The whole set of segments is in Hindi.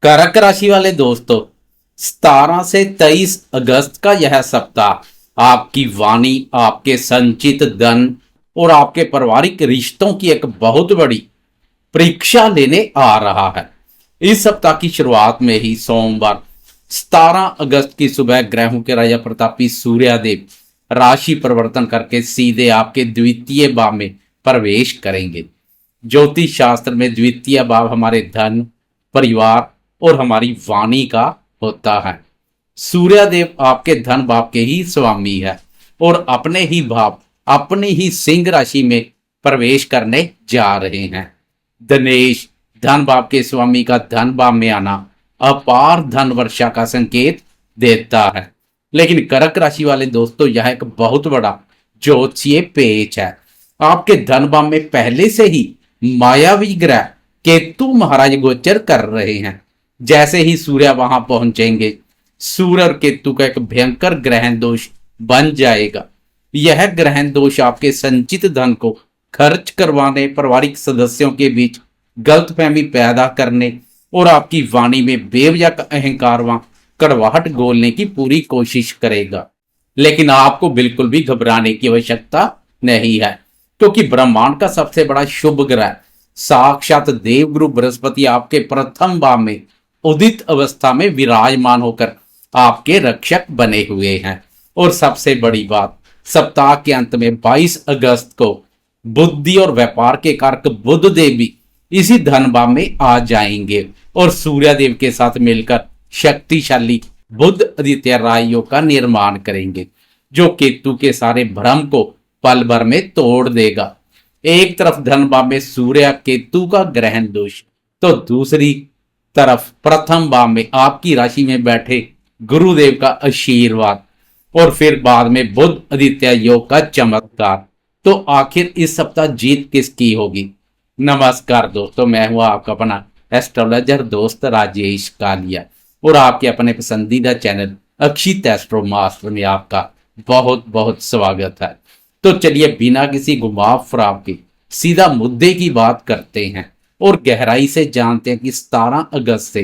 कर्क राशि वाले दोस्तों, 17 से 23 अगस्त का यह सप्ताह आपकी वाणी, आपके संचित धन और आपके पारिवारिक रिश्तों की एक बहुत बड़ी परीक्षा लेने आ रहा है। इस सप्ताह की शुरुआत में ही सोमवार 17 अगस्त की सुबह ग्रहों के राजा प्रतापी सूर्यदेव राशि परिवर्तन करके सीधे आपके द्वितीय भाव में प्रवेश करेंगे। ज्योतिष शास्त्र में द्वितीय भाव हमारे धन, परिवार और हमारी वाणी का होता है। सूर्यदेव आपके धन भाव के ही स्वामी है और अपने ही भाव, अपनी ही सिंह राशि में प्रवेश करने जा रहे हैं। धनेश धन भाव के स्वामी का धन भाव में आना अपार धन वर्षा का संकेत देता है। लेकिन कर्क राशि वाले दोस्तों, यह एक बहुत बड़ा ज्योतिषीय पेच है। आपके धन भाव में पहले से ही मायावी ग्रह केतु महाराज गोचर कर रहे हैं। जैसे ही सूर्य वहां पहुंचेंगे, सूर्य और केतु का एक भयंकर ग्रहण दोष बन जाएगा। यह ग्रहण दोष आपके संचित धन को खर्च करवाने, पारिवारिक सदस्यों के बीच गलतफहमी पैदा करने और आपकी वाणी में बेवजह का अहंकार व कड़वाहट घोलने की पूरी कोशिश करेगा। लेकिन आपको बिल्कुल भी घबराने की आवश्यकता नहीं है, क्योंकि ब्रह्मांड का सबसे बड़ा शुभ ग्रह साक्षात देवगुरु बृहस्पति आपके प्रथम भाव में उदित अवस्था में विराजमान होकर आपके रक्षक बने हुए हैं। और सबसे बड़ी बात, सप्ताह के अंत में 22 अगस्त को बुद्धि और व्यापार के कारक बुध देव भी इसी धन भाव में आ जाएंगे और सूर्य देव के साथ मिलकर शक्तिशाली बुध आदित्य राय योग का निर्माण करेंगे, जो केतु के सारे भ्रम को पल भर में तोड़ देगा। एक तरफ धन भाव में सूर्य केतु का ग्रहण दोष, तो दूसरी तरफ प्रथम भाव में आपकी राशि में बैठे गुरुदेव का आशीर्वाद और फिर बाद में बुध आदित्य योग का चमत्कार। तो आखिर इस सप्ताह जीत किसकी होगी? नमस्कार दोस्तों, मैं हूं आपका अपना एस्ट्रोलॉजर दोस्त राजेश कालिया और आपके अपने पसंदीदा चैनल अक्षित एस्ट्रो मास्टर में आपका बहुत बहुत स्वागत है। तो चलिए बिना किसी घुमाव फराव के सीधा मुद्दे की बात करते हैं और गहराई से जानते हैं कि 17 अगस्त से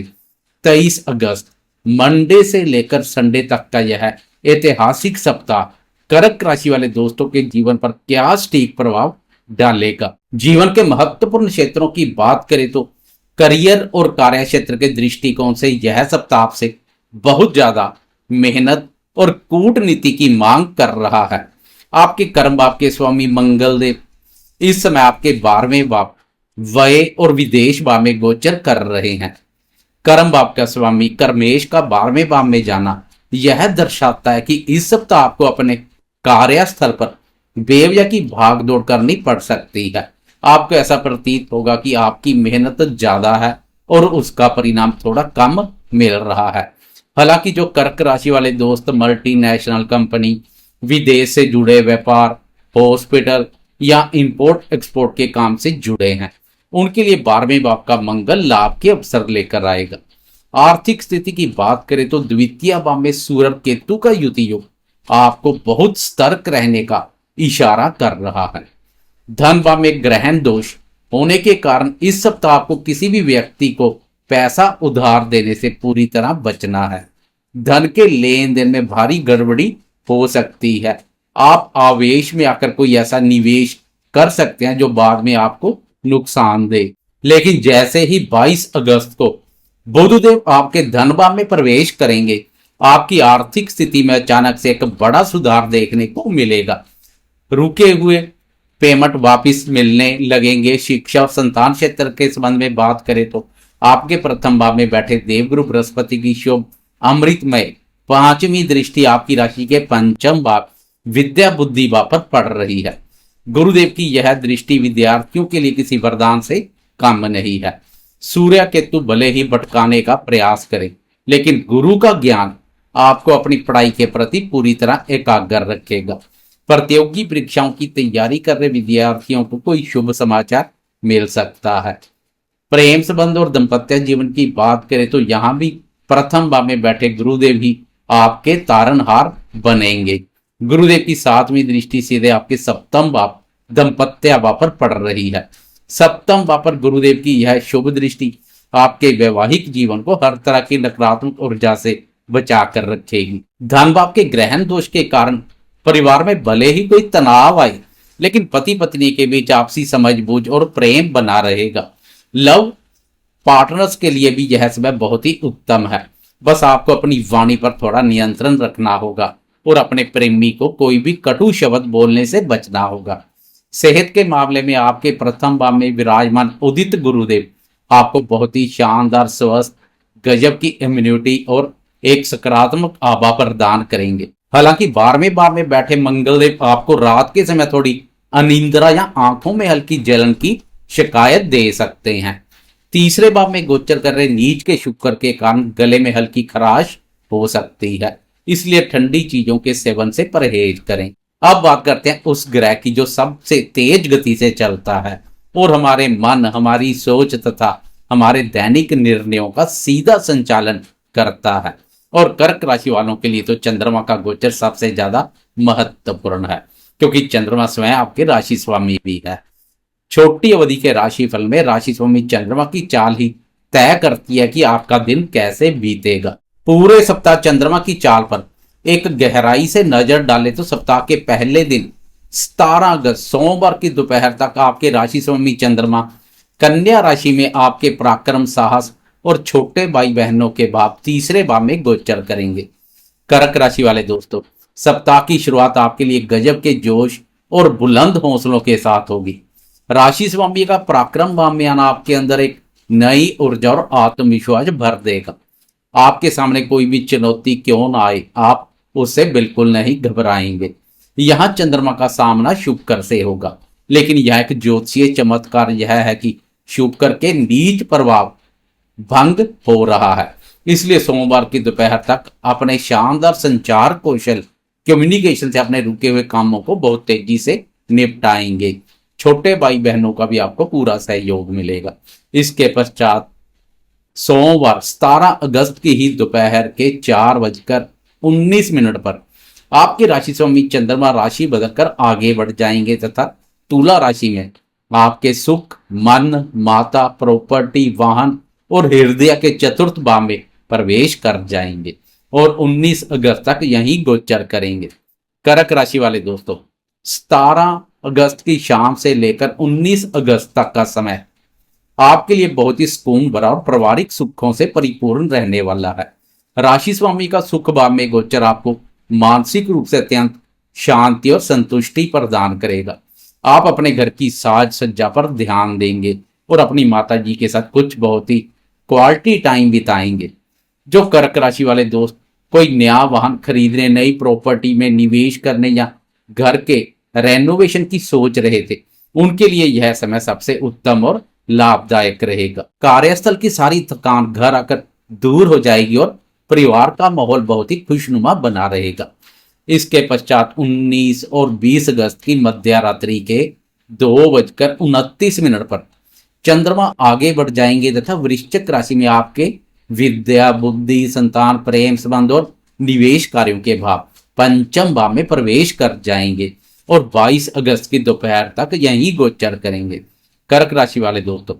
23 अगस्त मंडे से लेकर संडे तक का यह ऐतिहासिक सप्ताह कर्क राशि वाले दोस्तों के जीवन पर क्या सटीक प्रभाव डालेगा। जीवन के महत्वपूर्ण क्षेत्रों की बात करें तो करियर और कार्य क्षेत्र के दृष्टिकोण से यह सप्ताह आपसे बहुत ज्यादा मेहनत और कूटनीति की मांग कर रहा है। आपके कर्म भाव के स्वामी मंगल देव इस समय आपके 12वें भाव व्यय और विदेश भाव में गोचर कर रहे हैं। कर्म भाव का स्वामी कर्मेश का 12वें भाव में जाना यह दर्शाता है कि इस सप्ताह आपको अपने कार्यस्थल पर बेवजह की भाग दौड़ करनी पड़ सकती है। आपको ऐसा प्रतीत होगा कि आपकी मेहनत ज्यादा है और उसका परिणाम थोड़ा कम मिल रहा है। हालांकि जो कर्क राशि वाले दोस्त मल्टीनेशनल कंपनी, विदेश से जुड़े व्यापार, हॉस्पिटल या इंपोर्ट एक्सपोर्ट के काम से जुड़े हैं, उनके लिए 12वें भाव का मंगल लाभ के अवसर लेकर आएगा। आर्थिक स्थिति की बात करें तो द्वितीय भाव में सूर्य केतु का युति योग आपको बहुत सतर्क रहने का इशारा कर रहा है। धन भाव में ग्रहण दोष होने के कारण इस सप्ताह आपको किसी भी व्यक्ति को पैसा उधार देने से पूरी तरह बचना है। धन के लेन देन में भारी गड़बड़ी हो सकती है। आप आवेश में आकर कोई ऐसा निवेश कर सकते हैं जो बाद में आपको नुकसान दे। लेकिन जैसे ही 22 अगस्त को बुधदेव आपके धन भाव में प्रवेश करेंगे, आपकी आर्थिक स्थिति में अचानक से एक बड़ा सुधार देखने को मिलेगा। रुके हुए पेमेंट वापस मिलने लगेंगे। शिक्षा और संतान क्षेत्र के संबंध में बात करें तो आपके प्रथम भाव में बैठे देवगुरु बृहस्पति की शुभ अमृतमय 5वीं दृष्टि आपकी राशि के पंचम भाव विद्या बुद्धि भाव पर पड़ रही है। गुरुदेव की यह दृष्टि विद्यार्थियों के लिए किसी वरदान से कम नहीं है। सूर्य केतु भले ही भटकाने का प्रयास करें, लेकिन गुरु का ज्ञान आपको अपनी पढ़ाई के प्रति पूरी तरह एकाग्र रखेगा। प्रतियोगी परीक्षाओं की तैयारी कर रहे विद्यार्थियों को कोई शुभ समाचार मिल सकता है। प्रेम संबंध और दाम्पत्य जीवन की बात करें तो यहां भी प्रथम भाव में बैठे गुरुदेव ही आपके तारनहार बनेंगे। गुरुदेव की 7वीं दृष्टि सीधे आपके सप्तम भाव दाम्पत्य भाव पर पड़ रही है। सप्तम भाव पर गुरुदेव की यह शुभ दृष्टि आपके वैवाहिक जीवन को हर तरह की नकारात्मक ऊर्जा से बचा कर रखेगी। धन भाव के ग्रहण दोष के कारण परिवार में भले ही कोई तनाव आए, लेकिन पति पत्नी के बीच आपसी समझबूझ और प्रेम बना रहेगा। लव पार्टनर्स के लिए भी यह समय बहुत ही उत्तम है। बस आपको अपनी वाणी पर थोड़ा नियंत्रण रखना होगा और अपने प्रेमी को कोई भी कटु शब्द बोलने से बचना होगा। सेहत के मामले में आपके प्रथम भाव में विराजमान उदित गुरुदेव आपको बहुत ही शानदार स्वस्थ, गजब की इम्यूनिटी और एक सकारात्मक आभा प्रदान करेंगे। हालांकि 12वें भाव में बैठे मंगलदेव आपको रात के समय थोड़ी अनिंद्रा या आंखों में हल्की जलन की शिकायत दे सकते हैं। तीसरे भाव में गोचर कर रहे नीच के शुक्र के कारण गले में हल्की खराश हो सकती है, इसलिए ठंडी चीजों के सेवन से परहेज करें। अब बात करते हैं उस ग्रह की जो सबसे तेज गति से चलता है और हमारे मन, हमारी सोच तथा हमारे दैनिक निर्णयों का सीधा संचालन करता है। और कर्क राशि वालों के लिए तो चंद्रमा का गोचर सबसे ज्यादा महत्वपूर्ण है, क्योंकि चंद्रमा स्वयं आपके राशि स्वामी भी है। छोटी अवधि के राशिफल में राशि स्वामी चंद्रमा की चाल ही तय करती है कि आपका दिन कैसे बीतेगा। पूरे सप्ताह चंद्रमा की चाल पर एक गहराई से नजर डाले तो सप्ताह के पहले दिन 17 अगस्त सोमवार की दोपहर तक आपके राशि स्वामी चंद्रमा कन्या राशि में आपके पराक्रम, साहस और छोटे भाई बहनों के भाव तीसरे भाव में गोचर करेंगे। कर्क राशि वाले दोस्तों, सप्ताह की शुरुआत आपके लिए गजब के जोश और बुलंद हौसलों के साथ होगी। राशि स्वामी का पराक्रम भाव में आना आपके अंदर एक नई ऊर्जा और आत्मविश्वास भर देगा। आपके सामने कोई भी चुनौती क्यों ना आए, आप उससे बिल्कुल नहीं घबराएंगे। यहां चंद्रमा का सामना शुक्र से होगा, लेकिन यह एक ज्योतिषीय चमत्कार यह है कि शुक्र के नीच प्रभाव भंग हो रहा है, इसलिए सोमवार की दोपहर तक अपने शानदार संचार कौशल, कम्युनिकेशन से अपने रुके हुए कामों को बहुत तेजी से निपटाएंगे। छोटे भाई बहनों का भी आपको पूरा सहयोग मिलेगा। इसके पश्चात सोमवार 17 अगस्त की ही दोपहर के 4:19 पर आपकी राशि स्वामी चंद्रमा राशि बदलकर आगे बढ़ जाएंगे तथा तुला राशि में आपके सुख, मन, माता, प्रॉपर्टी, वाहन और हृदय के चतुर्थ भाव में प्रवेश कर जाएंगे और 19 अगस्त तक यहीं गोचर करेंगे। कर्क राशि वाले दोस्तों, 17 अगस्त की शाम से लेकर 19 अगस्त तक का समय आपके लिए बहुत ही सुकून भरा और पारिवारिक सुखों से परिपूर्ण रहने वाला है। राशि स्वामी का सुख भाव में गोचर आपको मानसिक रूप से अत्यंत शांति और संतुष्टि प्रदान करेगा। आप अपने घर की साज सज्जा पर ध्यान देंगे और अपनी माता जी के साथ कुछ बहुत ही क्वालिटी टाइम बिताएंगे। जो कर्क राशि वाले दोस्त कोई नया वाहन खरीदने, नई प्रॉपर्टी में निवेश करने या घर के रेनोवेशन की सोच रहे थे, उनके लिए यह समय सबसे उत्तम और लाभदायक रहेगा। कार्यस्थल की सारी थकान घर आकर दूर हो जाएगी और परिवार का माहौल बहुत ही खुशनुमा बना रहेगा। इसके पश्चात 19 और 20 अगस्त की मध्य रात्रि के 2:29 पर चंद्रमा आगे बढ़ जाएंगे तथा वृश्चिक राशि में आपके विद्या, बुद्धि, संतान, प्रेम संबंध और निवेश कार्यों के भाव पंचम भाव में प्रवेश कर जाएंगे और 22 अगस्त की दोपहर तक यहीं गोचर करेंगे। कर्क राशि वाले दोस्तों,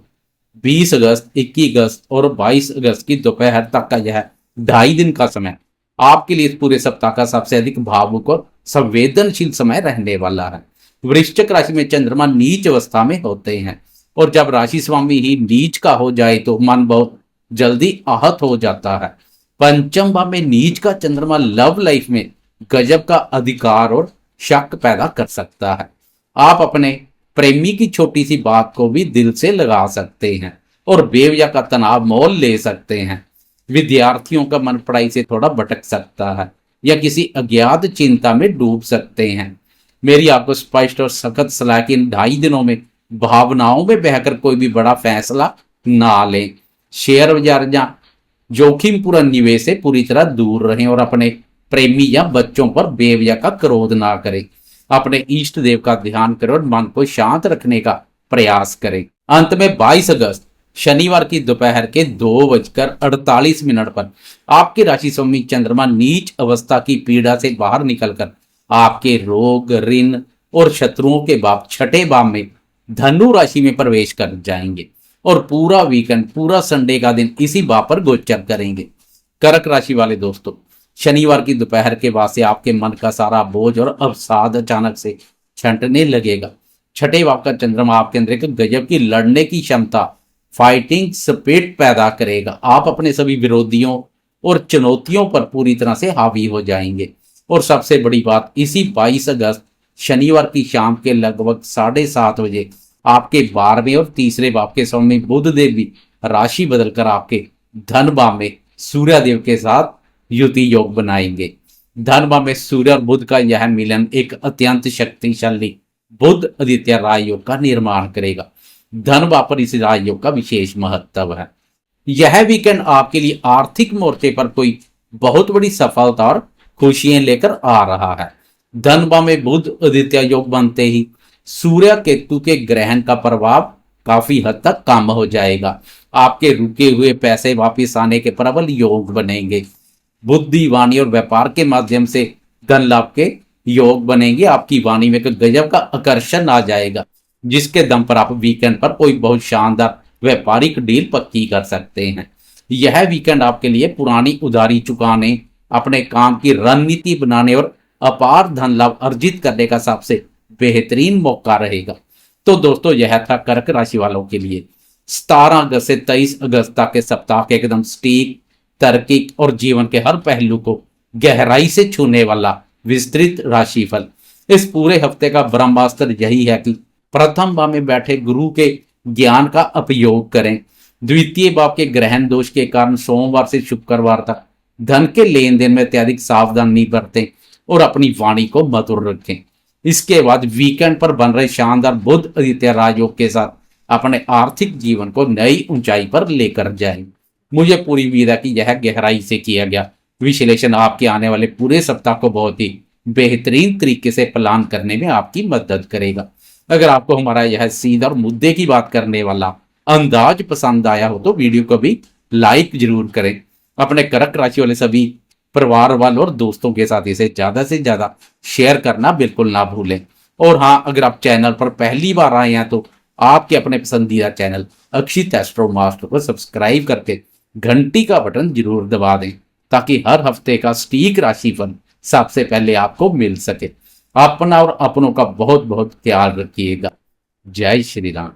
20 अगस्त, 21 अगस्त और 22 अगस्त की दोपहर तक का यह 2.5 दिन का समय आपके लिए इस पूरे सप्ताह का सबसे अधिक भावुक और संवेदनशील समय रहने वाला है। वृश्चिक राशि में चंद्रमा नीच अवस्था में होते हैं और जब राशि स्वामी ही नीच का हो जाए तो मन बहुत जल्दी आहत हो जाता है। पंचम भाव में नीच का चंद्रमा लव लाइफ में गजब का अधिकार और शक पैदा कर सकता है। आप अपने प्रेमी की छोटी सी बात को भी दिल से लगा सकते हैं और बेवजह का तनाव मोल ले सकते हैं। विद्यार्थियों का मन पढ़ाई से थोड़ा भटक सकता है या किसी अज्ञात चिंता में डूब सकते हैं। मेरी आपको स्पष्ट और सख्त सलाह कि इन 2.5 दिनों में भावनाओं में बहकर कोई भी बड़ा फैसला ना लें। शेयर बाजार या जोखिम पूरा निवेश से पूरी तरह दूर रहें और अपने प्रेमी या बच्चों पर बेवजह का क्रोध ना करें। अपने इष्ट देव का ध्यान करें और मन को शांत रखने का प्रयास करें। अंत में 22 अगस्त शनिवार की दोपहर के 2:48 पर आपकी राशि स्वामी चंद्रमा नीच अवस्था की पीड़ा से बाहर निकलकर आपके रोग, ऋण और शत्रुओं के भाव छठे भाव में धनु राशि में प्रवेश कर जाएंगे और पूरा वीकेंड, पूरा संडे का दिन इसी भाव पर गोचर करेंगे। कर्क राशि वाले दोस्तों, शनिवार की दोपहर के बाद से आपके मन का सारा बोझ और अवसाद अचानक से छंटने लगेगा। छठे भाव का चंद्रमा आपके अंदर एक गजब की लड़ने की क्षमता, फाइटिंग स्पिरिट पैदा करेगा। आप अपने सभी विरोधियों और चुनौतियों पर पूरी तरह से हावी हो जाएंगे। और सबसे बड़ी बात, इसी 22 अगस्त शनिवार की शाम के लगभग 7:30 बजे आपके 12वें और तीसरे भाव के स्वामी बुध देव भी राशि बदलकर आपके धन भाव में सूर्य देव के साथ युति योग बनाएंगे। धन भाव में सूर्य और बुध का यह मिलन एक अत्यंत शक्तिशाली बुध आदित्य राजयोग का निर्माण करेगा। धन भाव पर इस राजयोग का विशेष महत्व है। यह वीकेंड आपके लिए आर्थिक मोर्चे पर कोई बहुत बड़ी सफलता और खुशियां लेकर आ रहा है। धन भाव में बुध आदित्य योग बनते ही सूर्य केतु के ग्रहण का प्रभाव काफी हद तक कम हो जाएगा। आपके रुके हुए पैसे वापिस आने के प्रबल योग बनेंगे। बुद्धि, वाणी और व्यापार के माध्यम से धन लाभ के योग बनेंगे। आपकी वाणी में एक गजब का आकर्षण आ जाएगा, जिसके दम पर आप वीकेंड पर कोई बहुत शानदार व्यापारिक डील पक्की कर सकते हैं। यह वीकेंड आपके लिए पुरानी उधारी चुकाने, अपने काम की रणनीति बनाने और अपार धन लाभ अर्जित करने का सबसे बेहतरीन मौका रहेगा। तो दोस्तों, यह था कर्क राशि वालों के लिए 17 अगस्त से 23 अगस्त तक के सप्ताह के एकदम सटीक, तार्किक और जीवन के हर पहलू को गहराई से छूने वाला विस्तृत राशिफल। इस पूरे हफ्ते का ब्रह्मास्त्र यही है कि प्रथम भाव में बैठे गुरु के ज्ञान का उपयोग करें। द्वितीय भाव के ग्रहण दोष के कारण सोमवार से शुक्रवार तक धन के लेन देन में अत्यधिक सावधानी बरतें और अपनी वाणी को मधुर रखें। इसके बाद वीकेंड पर बन रहे शानदार बुध आदित्य राजयोग के साथ अपने आर्थिक जीवन को नई ऊंचाई पर लेकर जाएं। मुझे पूरी उम्मीद है कि यह गहराई से किया गया विश्लेषण आपके आने वाले पूरे सप्ताह को बहुत ही बेहतरीन तरीके से प्लान करने में आपकी मदद करेगा। अगर आपको हमारा यह सीधा और मुद्दे की बात करने वाला अंदाज पसंद आया हो तो वीडियो को भी लाइक जरूर करें। अपने कर्क राशि वाले सभी परिवार वालों और दोस्तों के साथ इसे ज्यादा से ज्यादा शेयर करना बिल्कुल ना भूलें। और हाँ, अगर आप चैनल पर पहली बार आए हैं तो आपके अपने पसंदीदा चैनल अक्षित एस्ट्रो मास्टर को सब्सक्राइब करके घंटी का बटन जरूर दबा दें, ताकि हर हफ्ते का सटीक राशिफल सबसे पहले आपको मिल सके। अपना और अपनों का बहुत बहुत ख्याल रखिएगा। जय श्री राम।